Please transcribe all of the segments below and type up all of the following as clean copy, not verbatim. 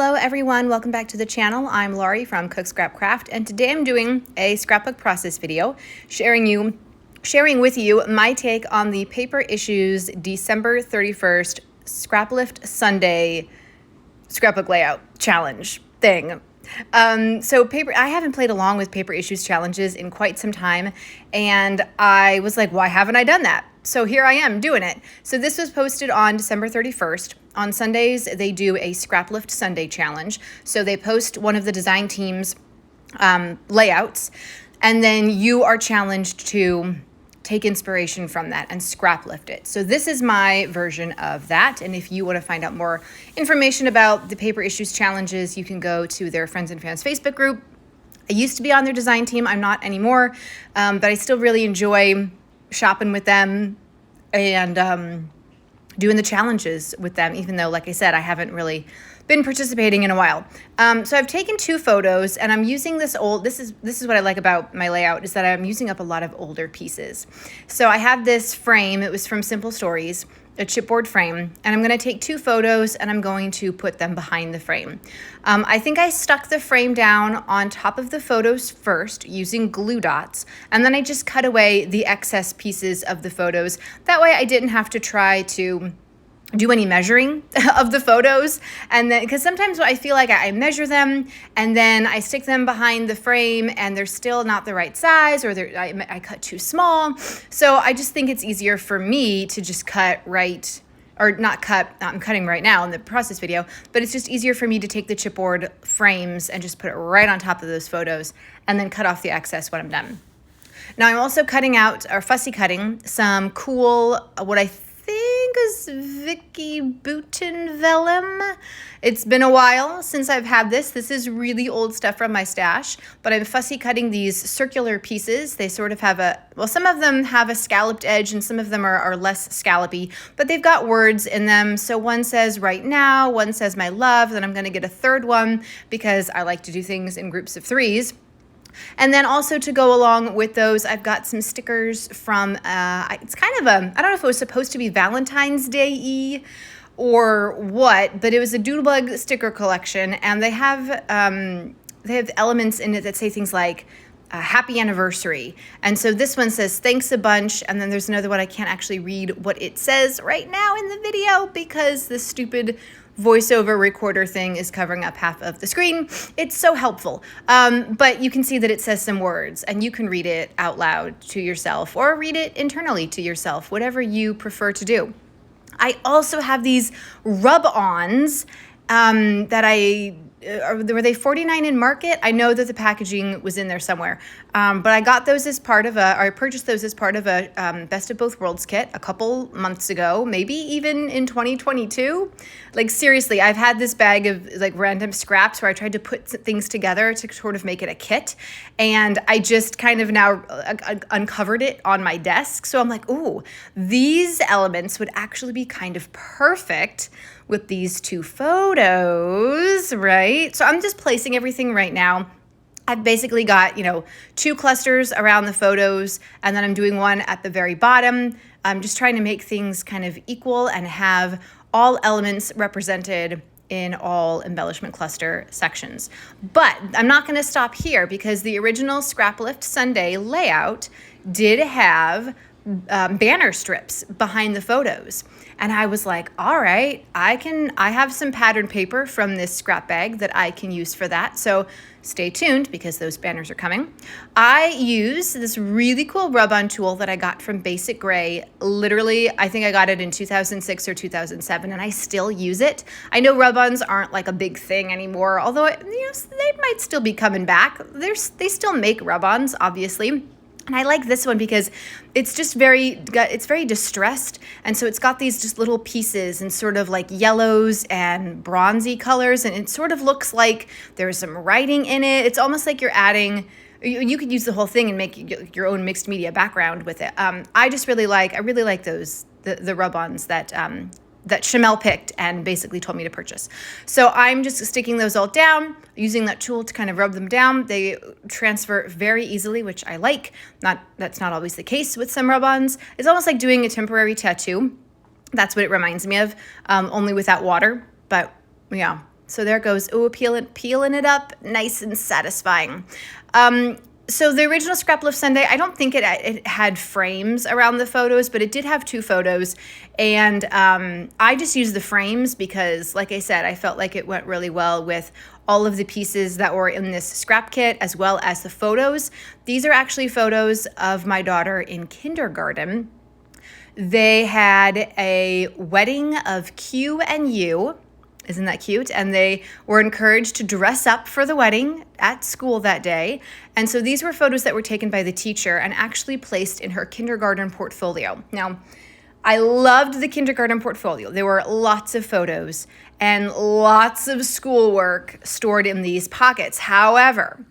Hello everyone, welcome back to the channel. I'm Laurie from Cook Scrap Craft, and today I'm doing a scrapbook process video sharing with you my take on the Paper Issues December 31st Scrap Lift Sunday scrapbook layout challenge thing. I haven't played along with Paper Issues challenges in quite some time, and I was like, why haven't I done that? So here I am doing it. So this was posted on December 31st. On Sundays, they do a Scrap Lift Sunday challenge. So they post one of the design team's layouts, and then you are challenged to take inspiration from that and scrap lift it. So this is my version of that. And if you want to find out more information about the Paper Issues challenges, you can go to their Friends and Fans Facebook group. I used to be on their design team. I'm not anymore, but I still really enjoy shopping with them and doing the challenges with them, even though, like I said, I haven't really been participating in a while. So I've taken two photos, and I'm using this is what I like about my layout, is that I'm using up a lot of older pieces. So I have this frame. It was from Simple Stories, a chipboard frame, and I'm going to take two photos and I'm going to put them behind the frame. I think I stuck the frame down on top of the photos first using glue dots, and then I just cut away the excess pieces of the photos. That way I didn't have to try to do any measuring of the photos, and then because sometimes I feel like I measure them and then I stick them behind the frame and they're still not the right size, or I cut too small. So I just think it's easier for me to just cut right, or not cut, I'm cutting right now in the process video, but it's just easier for me to take the chipboard frames and just put it right on top of those photos and then cut off the excess when I'm done. Now I'm also cutting out, or fussy cutting, some cool, what I think is Vicky Bouton vellum. It's been a while since I've had this. This is really old stuff from my stash, but I'm fussy cutting these circular pieces. They sort of have some of them have a scalloped edge and some of them are less scallopy, but they've got words in them. So one says right now, one says my love, then I'm going to get a third one because I like to do things in groups of threes. And then also to go along with those, I've got some stickers from, it's kind of I don't know if it was supposed to be Valentine's Day-y or what, but it was a Doodlebug sticker collection, and they have elements in it that say things like, happy anniversary. And so this one says thanks a bunch, and then there's another one I can't actually read what it says right now in the video because the stupid voiceover recorder thing is covering up half of the screen. It's so helpful. But you can see that it says some words, and you can read it out loud to yourself or read it internally to yourself, whatever you prefer to do. I also have these rub-ons that were they $49 in Market? I know that the packaging was in there somewhere, but I got those as part of I purchased those as part of a Best of Both Worlds kit a couple months ago, maybe even in 2022. Like seriously, I've had this bag of like random scraps where I tried to put things together to sort of make it a kit, and I just kind of now uncovered it on my desk. So I'm like, ooh, these elements would actually be kind of perfect with these two photos, right? So I'm just placing everything right now. I've basically got, two clusters around the photos, and then I'm doing one at the very bottom. I'm just trying to make things kind of equal and have all elements represented in all embellishment cluster sections. But I'm not gonna stop here because the original Scrap Lift Sunday layout did have banner strips behind the photos. And I was like, all right, I have some patterned paper from this scrap bag that I can use for that. So stay tuned because those banners are coming. I use this really cool rub-on tool that I got from Basic Gray. Literally, I think I got it in 2006 or 2007, and I still use it. I know rub-ons aren't like a big thing anymore, although they might still be coming back. They still make rub-ons, obviously. And I like this one because it's just it's very distressed. And so it's got these just little pieces and sort of like yellows and bronzy colors. And it sort of looks like there's some writing in it. It's almost like you're adding, you could use the whole thing and make your own mixed media background with it. I really like those, the rub-ons that Shamel picked and basically told me to purchase. So I'm just sticking those all down, using that tool to kind of rub them down. They transfer very easily, which I like. That's not always the case with some rub-ons. It's almost like doing a temporary tattoo. That's what it reminds me of, only without water. But yeah, So there it goes. Ooh, peeling it up, nice and satisfying. So the original Scrap Lift Sunday, I don't think it had frames around the photos, but it did have 2 photos. And I just used the frames because, like I said, I felt like it went really well with all of the pieces that were in this scrap kit, as well as the photos. These are actually photos of my daughter in kindergarten. They had a wedding of Q and U. Isn't that cute? And they were encouraged to dress up for the wedding at school that day. And so these were photos that were taken by the teacher and actually placed in her kindergarten portfolio. Now, I loved the kindergarten portfolio. There were lots of photos and lots of schoolwork stored in these pockets. However,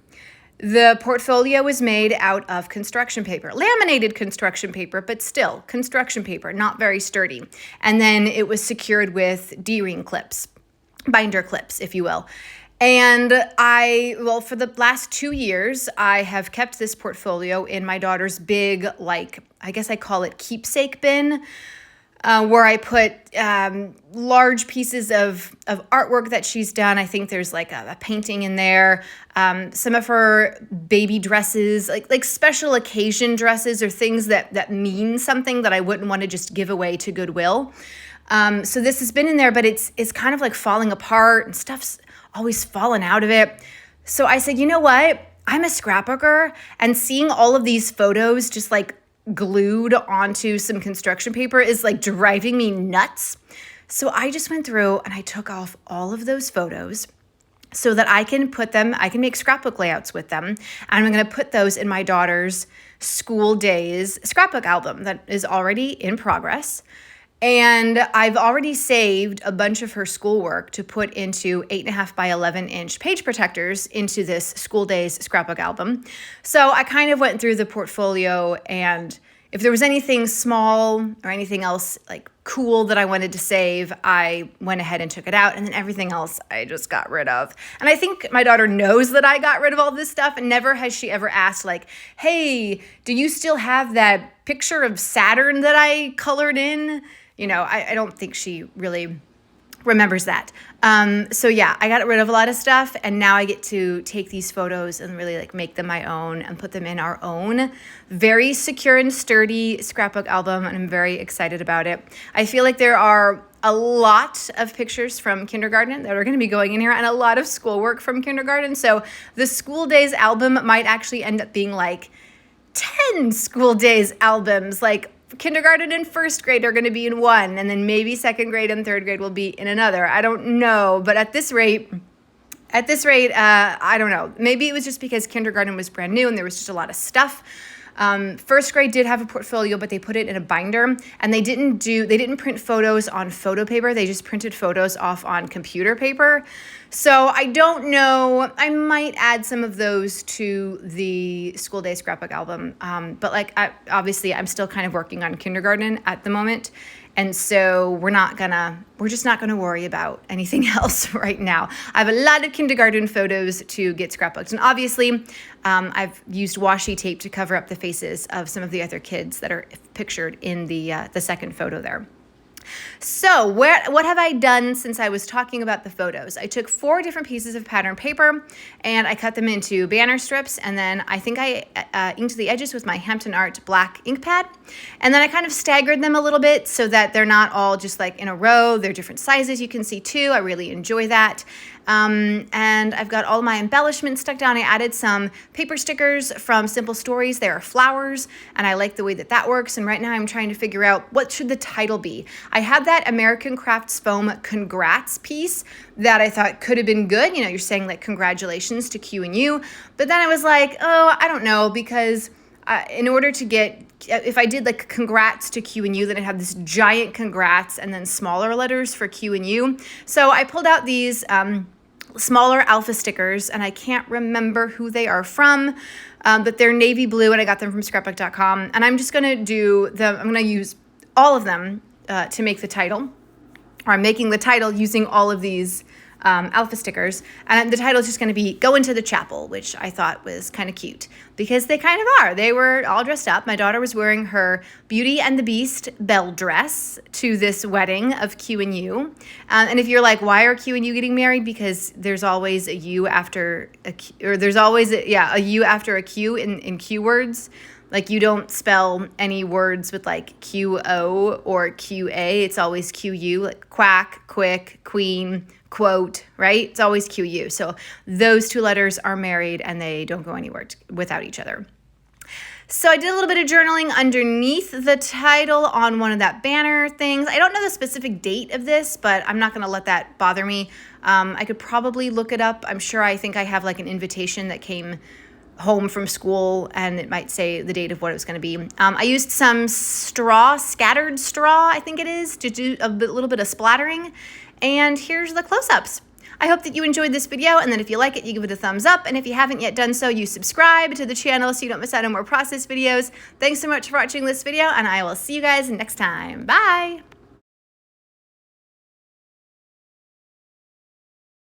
the portfolio was made out of construction paper, laminated construction paper, but still construction paper, not very sturdy. And then it was secured with D-ring clips, binder clips, if you will. And for the last 2 years, I have kept this portfolio in my daughter's big, I guess I call it keepsake bin, where I put large pieces of artwork that she's done. I think there's like a painting in there, some of her baby dresses, like special occasion dresses or things that mean something that I wouldn't want to just give away to Goodwill. So this has been in there, but it's kind of like falling apart and stuff's always fallen out of it. So I said, you know what? I'm a scrapbooker, and seeing all of these photos just like glued onto some construction paper is like driving me nuts. So I just went through and I took off all of those photos so that I can make scrapbook layouts with them. And I'm going to put those in my daughter's school days scrapbook album that is already in progress. And I've already saved a bunch of her schoolwork to put into 8.5 by 11-inch page protectors into this school days scrapbook album. So I kind of went through the portfolio, and if there was anything small or anything else like cool that I wanted to save, I went ahead and took it out, and then everything else I just got rid of. And I think my daughter knows that I got rid of all this stuff, and never has she ever asked like, hey, do you still have that picture of Saturn that I colored in? You know, I don't think she really remembers that. So yeah, I got rid of a lot of stuff, and now I get to take these photos and really like make them my own and put them in our own very secure and sturdy scrapbook album, and I'm very excited about it. I feel like there are a lot of pictures from kindergarten that are going to be going in here, and a lot of schoolwork from kindergarten. So the school days album might actually end up being like 10 school days albums. Like kindergarten and first grade are going to be in one, and then maybe second grade and third grade will be in another. I don't know, but at this rate, I don't know. Maybe it was just because kindergarten was brand new and there was just a lot of stuff. First grade did have a portfolio, but they put it in a binder, and they didn't print photos on photo paper. They just printed photos off on computer paper. So I don't know. I might add some of those to the school day scrapbook album. But obviously I'm still kind of working on kindergarten at the moment. And so we're just not gonna worry about anything else right now. I have a lot of kindergarten photos to get scrapbooked. And obviously, I've used washi tape to cover up the faces of some of the other kids that are pictured in the second photo there. So what have I done since I was talking about the photos? I took 4 different pieces of pattern paper and I cut them into banner strips, and then I think I inked the edges with my Hampton Art black ink pad, and then I kind of staggered them a little bit so that they're not all just like in a row. They're different sizes, you can see too. I really enjoy that. And I've got all my embellishments stuck down. I added some paper stickers from Simple Stories. They are flowers, and I like the way that works. And right now I'm trying to figure out what should the title be. I had that American Crafts Foam Congrats piece that I thought could have been good. You know, you're saying like congratulations to Q and U. But then I was like, oh, I don't know, because in order to get, if I did like congrats to Q and U, then I'd have this giant congrats and then smaller letters for Q and U. So I pulled out these smaller alpha stickers, and I can't remember who they are from, but they're navy blue, and I got them from scrapbook.com. And I'm just going to I'm going to use all of them to make the title, or I'm making the title using all of these alpha stickers. And the title is just going to be Go Into the Chapel, which I thought was kind of cute because they kind of are. They were all dressed up. My daughter was wearing her Beauty and the Beast belle dress to this wedding of Q and U. And if you're like, why are Q and U getting married? Because there's always a U after a Q, or there's always a U after a Q in Q words. Like you don't spell any words with like QO or QA. It's always QU, like quack, quick, queen, quote, right? It's always QU. So those two letters are married and they don't go anywhere without each other. So I did a little bit of journaling underneath the title on one of that banner things. I don't know the specific date of this, but I'm not going to let that bother me. I could probably look it up. I think I have like an invitation that came home from school and it might say the date of what it was going to be. I used some scattered straw, I think it is, to do a little bit of splattering. And here's the close-ups. I hope that you enjoyed this video, and then if you like it, you give it a thumbs up. And if you haven't yet done so, you subscribe to the channel so you don't miss out on more process videos. Thanks so much for watching this video, and I will see you guys next time. Bye!